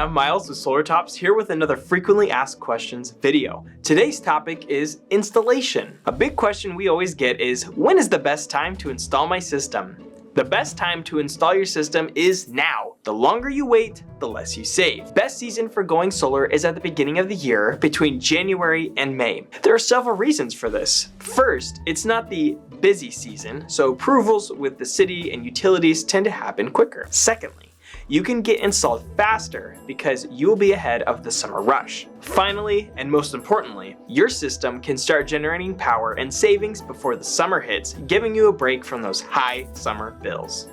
I'm Miles with SolarTops, here with another frequently asked questions video. Today's topic is installation. A big question we always get is, when is the best time to install my system? The best time to install your system is now. The longer you wait, the less you save. Best season for going solar is at the beginning of the year, between January and May. There are several reasons for this. First, it's not the busy season, so approvals with the city and utilities tend to happen quicker. Secondly, you can get installed faster because you'll be ahead of the summer rush. Finally, and most importantly, your system can start generating power and savings before the summer hits, giving you a break from those high summer bills.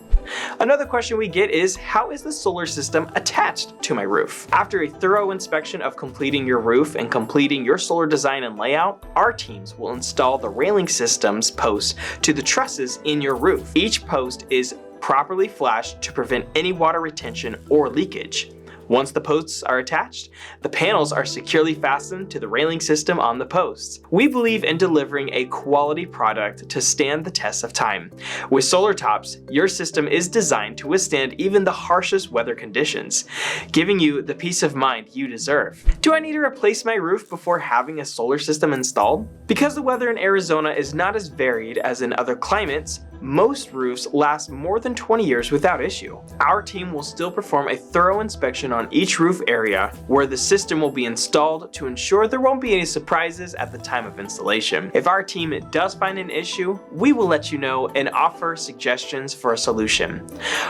Another question we get is, how is the solar system attached to my roof? After a thorough inspection of completing your roof and completing your solar design and layout, our teams will install the railing system's posts to the trusses in your roof. Each post is properly flashed to prevent any water retention or leakage. Once the posts are attached, the panels are securely fastened to the railing system on the posts. We believe in delivering a quality product to stand the test of time. With SolarTops, your system is designed to withstand even the harshest weather conditions, giving you the peace of mind you deserve. Do I need to replace my roof before having a solar system installed? Because the weather in Arizona is not as varied as in other climates, most roofs last more than 20 years without issue. Our team will still perform a thorough inspection on each roof area where the system will be installed to ensure there won't be any surprises at the time of installation. If our team does find an issue, we will let you know and offer suggestions for a solution.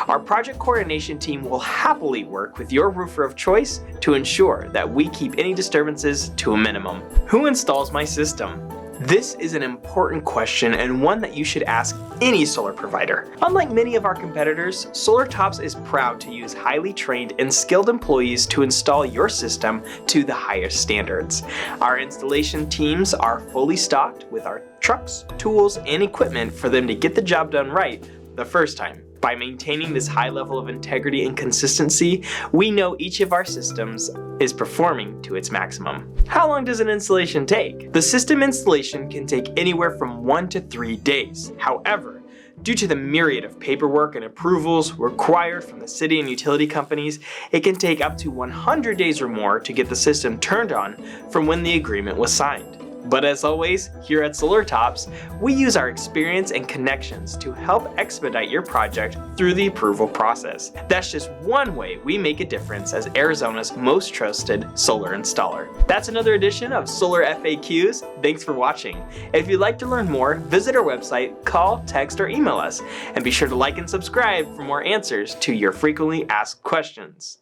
Our project coordination team will happily work with your roofer of choice to ensure that we keep any disturbances to a minimum. Who installs my system? This is an important question and one that you should ask any solar provider. Unlike many of our competitors, SolarTops is proud to use highly trained and skilled employees to install your system to the highest standards. Our installation teams are fully stocked with our trucks, tools, and equipment for them to get the job done right the first time. By maintaining this high level of integrity and consistency, we know each of our systems is performing to its maximum. How long does an installation take? The system installation can take anywhere from 1 to 3 days. However, due to the myriad of paperwork and approvals required from the city and utility companies, it can take up to 100 days or more to get the system turned on from when the agreement was signed. But as always, here at SolarTops, we use our experience and connections to help expedite your project through the approval process. That's just one way we make a difference as Arizona's most trusted solar installer. That's another edition of Solar FAQs. Thanks for watching. If you'd like to learn more, visit our website, call, text, or email us, and be sure to like and subscribe for more answers to your frequently asked questions.